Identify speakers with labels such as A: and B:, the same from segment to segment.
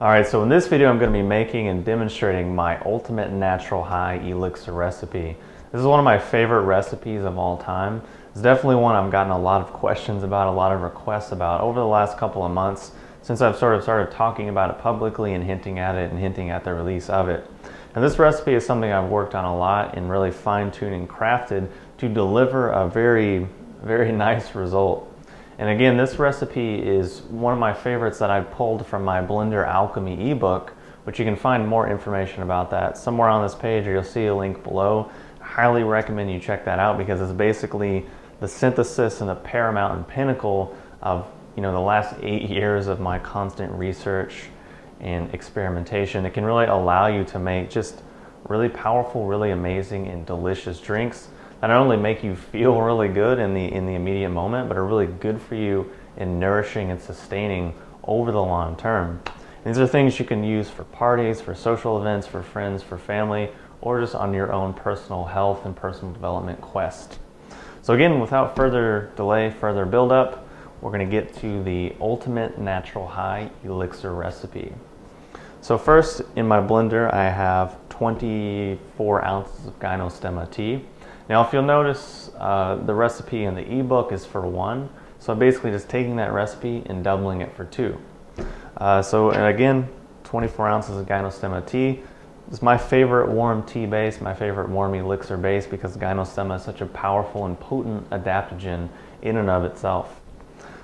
A: Alright, so in this video I'm going to be making and demonstrating my ultimate natural high elixir recipe. This is one of my favorite recipes of all time. It's definitely one I've gotten a lot of questions about, a lot of requests about over the last couple of months since I've sort of started talking about it publicly and hinting at it and hinting at the release of it. And this recipe is something I've worked on a lot and really fine-tuned and crafted to deliver a very, very nice result. And again, this recipe is one of my favorites that I pulled from my Blender Alchemy ebook, which you can find more information about that somewhere on this page, or you'll see a link below. I highly recommend you check that out because it's basically the synthesis and the paramount and pinnacle of the last 8 years of my constant research and experimentation. It can really allow you to make just really powerful, really amazing and delicious drinks that not only make you feel really good in the immediate moment, but are really good for you in nourishing and sustaining over the long term. And these are things you can use for parties, for social events, for friends, for family, or just on your own personal health and personal development quest. So again, without further delay, further build up, we're going to get to the ultimate natural high elixir recipe. So first, in my blender, I have 24 ounces of Gynostemma tea. Now, if you'll notice, the recipe in the ebook is for 1. So I'm basically just taking that recipe and doubling it for 2. And again, 24 ounces of Gynostemma tea. It's my favorite warm tea base, my favorite warm elixir base, because Gynostemma is such a powerful and potent adaptogen in and of itself.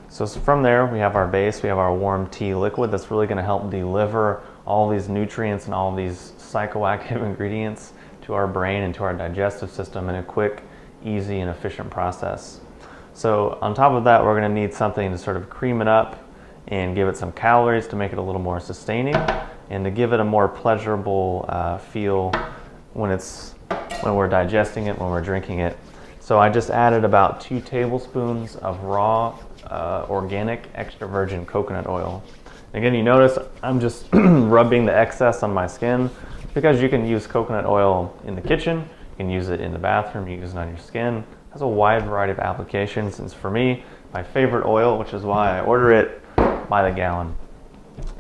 A: So from there, we have our base, we have our warm tea liquid that's really going to help deliver all these nutrients and all these psychoactive ingredients to our brain and to our digestive system in a quick, easy, and efficient process. So on top of that, we're going to need something to sort of cream it up and give it some calories to make it a little more sustaining and to give it a more pleasurable feel when we're digesting it, when we're drinking it. So I just added about 2 tablespoons of raw organic extra virgin coconut oil. Again, you notice I'm just rubbing the excess on my skin because you can use coconut oil in the kitchen, you can use it in the bathroom, you can use it on your skin. It has a wide variety of applications. It's for me, my favorite oil, which is why I order it by the gallon.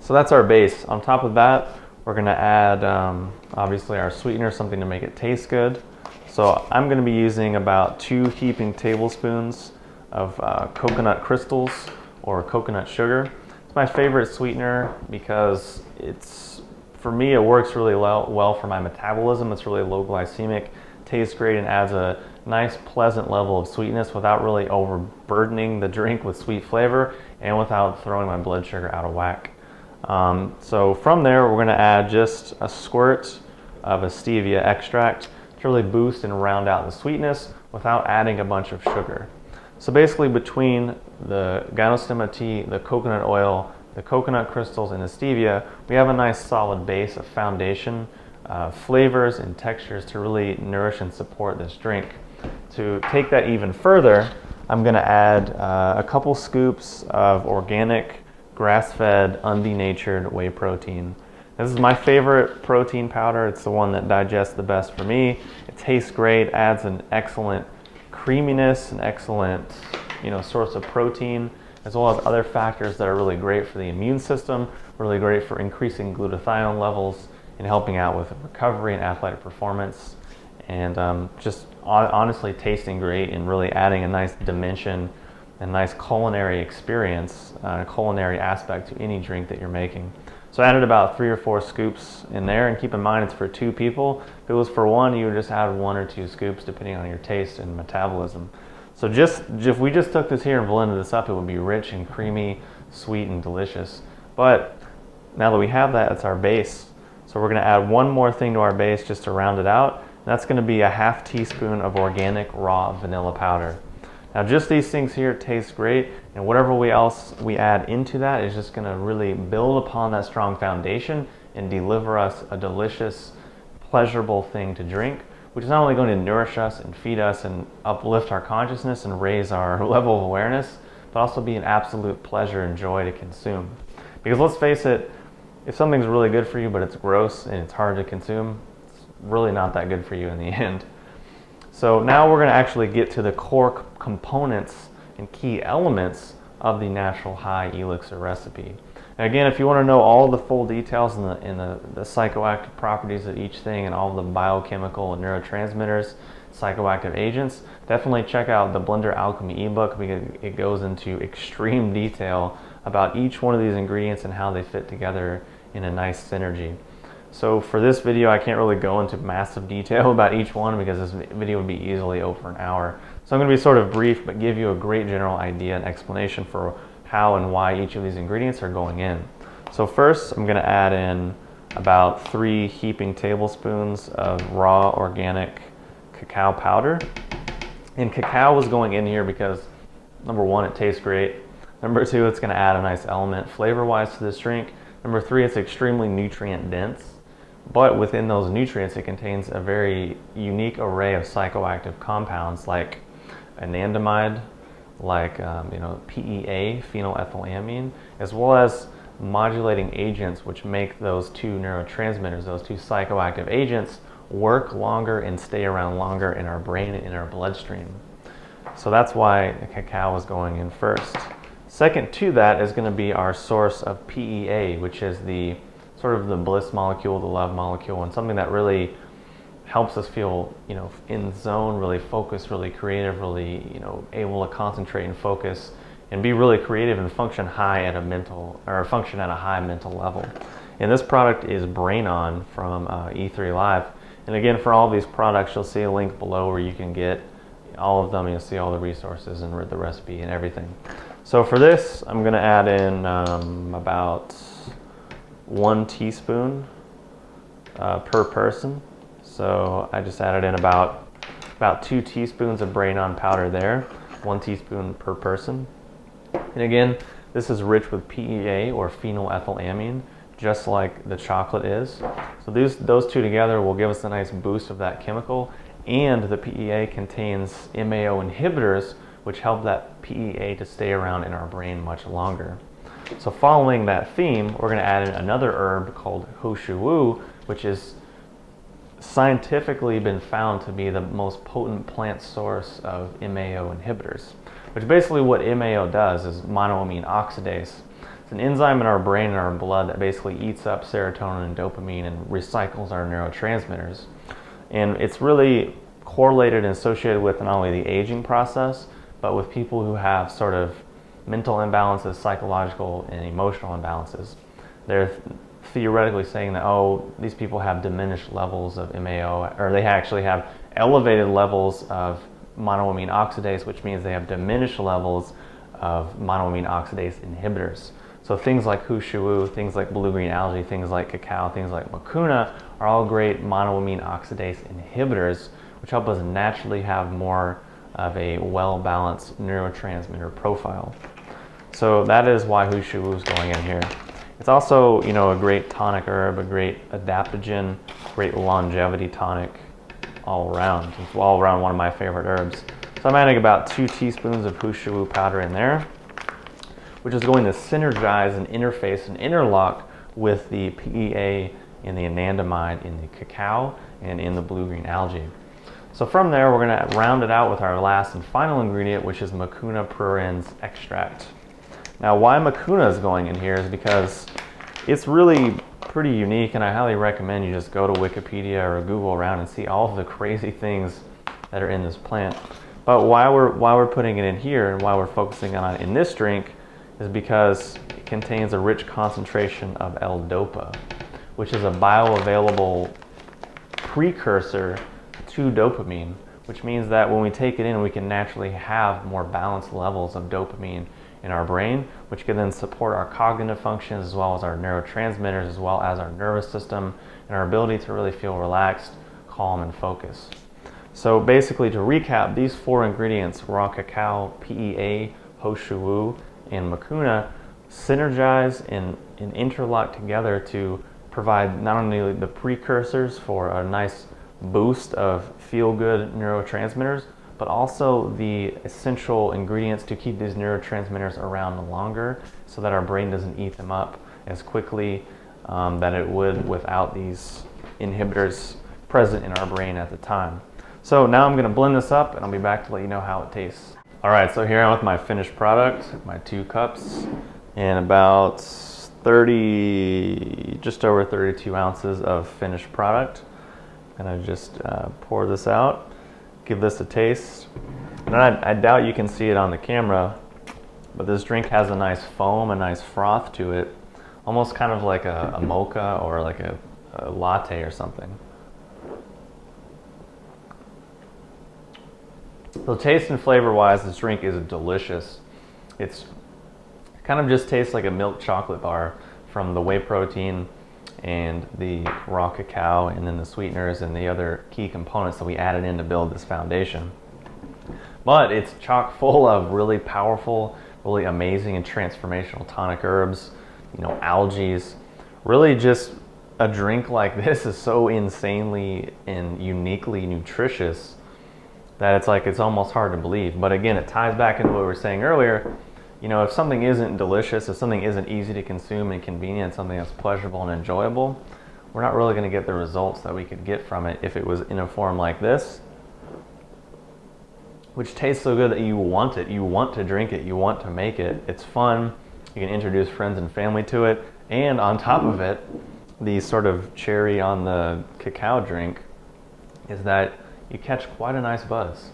A: So that's our base. On top of that, we're going to add obviously our sweetener, something to make it taste good. So I'm going to be using about 2 heaping tablespoons of coconut crystals or coconut sugar. It's my favorite sweetener because for me, it works really well for my metabolism. It's really low glycemic, tastes great, and adds a nice, pleasant level of sweetness without really overburdening the drink with sweet flavor and without throwing my blood sugar out of whack. So from there, we're going to add just a squirt of a stevia extract to really boost and round out the sweetness without adding a bunch of sugar. So basically, between the Gynostemma tea, the coconut oil, the coconut crystals, and the stevia, we have a nice solid base of foundation, flavors and textures to really nourish and support this drink. To take that even further, I'm going to add a couple scoops of organic, grass-fed, undenatured whey protein. This is my favorite protein powder. It's the one that digests the best for me. It tastes great, adds an excellent creaminess, an excellent source of protein, as well as other factors that are really great for the immune system, really great for increasing glutathione levels and helping out with recovery and athletic performance, and just honestly tasting great and really adding a nice dimension and nice culinary experience, a culinary aspect to any drink that you're making. So I added about 3 or 4 scoops in there, and keep in mind it's for 2 people. If it was for 1, you would just add 1 or 2 scoops depending on your taste and metabolism. So if we just took this here and blended this up, it would be rich and creamy, sweet and delicious. But now that we have that, it's our base. So we're going to add one more thing to our base just to round it out. And that's going to be a ½ teaspoon of organic raw vanilla powder. Now just these things here taste great, and whatever else we add into that is just going to really build upon that strong foundation and deliver us a delicious, pleasurable thing to drink, which is not only going to nourish us and feed us and uplift our consciousness and raise our level of awareness, but also be an absolute pleasure and joy to consume. Because let's face it, if something's really good for you but it's gross and it's hard to consume, it's really not that good for you in the end. So now we're going to actually get to the core components and key elements of the Natural High Elixir recipe. And again, if you want to know all the full details in the psychoactive properties of each thing and all the biochemical and neurotransmitters, psychoactive agents, definitely check out the Blender Alchemy ebook because it goes into extreme detail about each one of these ingredients and how they fit together in a nice synergy. So for this video, I can't really go into massive detail about each one because this video would be easily over an hour. So I'm going to be sort of brief, but give you a great general idea and explanation for how and why each of these ingredients are going in. So first, I'm going to add in about 3 heaping tablespoons of raw organic cacao powder. And cacao is going in here because, number 1, it tastes great. Number 2, it's going to add a nice element flavor-wise to this drink. Number 3, it's extremely nutrient dense. But within those nutrients, it contains a very unique array of psychoactive compounds like anandamide, like PEA, phenylethylamine, as well as modulating agents which make those 2 neurotransmitters, those 2 psychoactive agents, work longer and stay around longer in our brain and in our bloodstream. So that's why the cacao is going in first. Second to that is going to be our source of PEA, which is the sort of the bliss molecule, the love molecule, and something that really helps us feel, in zone, really focused, really creative, really, able to concentrate and focus and be really creative and function high at a high mental level. And this product is BrainON from E3 Live. And again, for all these products, you'll see a link below where you can get all of them. You'll see all the resources and the recipe and everything. So for this, I'm going to add in about 1 teaspoon per person. So I just added in about 2 teaspoons of BrainON powder there, 1 teaspoon per person. And again, this is rich with PEA or phenylethylamine, just like the chocolate is. So those 2 together will give us a nice boost of that chemical, and the PEA contains MAO inhibitors, which help that PEA to stay around in our brain much longer. So following that theme, we're going to add in another herb called He Shou Wu, which is scientifically been found to be the most potent plant source of MAO inhibitors, which basically what MAO does is monoamine oxidase. It's an enzyme in our brain and our blood that basically eats up serotonin and dopamine and recycles our neurotransmitters. And it's really correlated and associated with not only the aging process, but with people who have sort of mental imbalances, psychological and emotional imbalances. They're theoretically saying that, these people have diminished levels of MAO, or they actually have elevated levels of monoamine oxidase, which means they have diminished levels of monoamine oxidase inhibitors. So things like He Shou Wu, things like blue-green algae, things like cacao, things like Mucuna are all great monoamine oxidase inhibitors, which help us naturally have more of a well-balanced neurotransmitter profile. So that is why He Shou Wu is going in here. It's also, a great tonic herb, a great adaptogen, great longevity tonic all around. It's all around one of my favorite herbs. So I'm adding about 2 teaspoons of He Shou Wu powder in there, which is going to synergize and interface and interlock with the PEA and the anandamide in the cacao and in the blue-green algae. So from there, we're going to round it out with our last and final ingredient, which is Mucuna Pruriens extract. Now, why Mucuna is going in here is because it's really pretty unique, and I highly recommend you just go to Wikipedia or Google around and see all of the crazy things that are in this plant. But why we're putting it in here and why we're focusing on it in this drink is because it contains a rich concentration of L-Dopa, which is a bioavailable precursor to dopamine, which means that when we take it in, we can naturally have more balanced levels of dopamine in our brain, which can then support our cognitive functions as well as our neurotransmitters, as well as our nervous system and our ability to really feel relaxed, calm, and focused. So basically, to recap, these 4 ingredients, raw cacao, PEA, He Shou Wu, and Mucuna, synergize and interlock together to provide not only the precursors for a nice boost of feel-good neurotransmitters, but also the essential ingredients to keep these neurotransmitters around longer so that our brain doesn't eat them up as quickly that it would without these inhibitors present in our brain at the time. So now I'm going to blend this up and I'll be back to let you know how it tastes. Alright, so here I am with my finished product, my 2 cups, and about just over 32 ounces of finished product. I'm gonna just pour this out, give this a taste. And I doubt you can see it on the camera, but this drink has a nice foam, a nice froth to it, almost kind of like a mocha or like a latte or something. So taste and flavor wise, this drink is delicious. It kind of just tastes like a milk chocolate bar from the whey protein and the raw cacao and then the sweeteners and the other key components that we added in to build this foundation. But it's chock full of really powerful, really amazing and transformational tonic herbs, algae. Really just a drink like this is so insanely and uniquely nutritious that it's almost hard to believe. But again, it ties back into what we were saying earlier. If something isn't delicious, if something isn't easy to consume and convenient, something that's pleasurable and enjoyable, we're not really going to get the results that we could get from it if it was in a form like this, which tastes so good that you want it. You want to drink it. You want to make it. It's fun. You can introduce friends and family to it. And on top of it, the sort of cherry on the cacao drink is that you catch quite a nice buzz.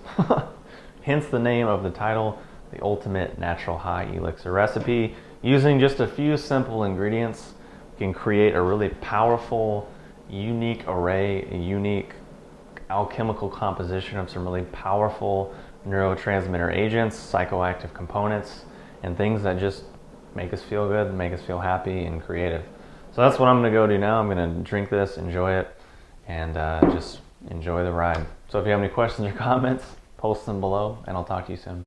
A: Hence the name of the title, the ultimate natural high elixir recipe. Using just a few simple ingredients, you can create a really powerful, unique array, a unique alchemical composition of some really powerful neurotransmitter agents, psychoactive components, and things that just make us feel good, make us feel happy and creative. So that's what I'm going to go do now. I'm going to drink this, enjoy it, and just enjoy the ride. So if you have any questions or comments, post them below, and I'll talk to you soon.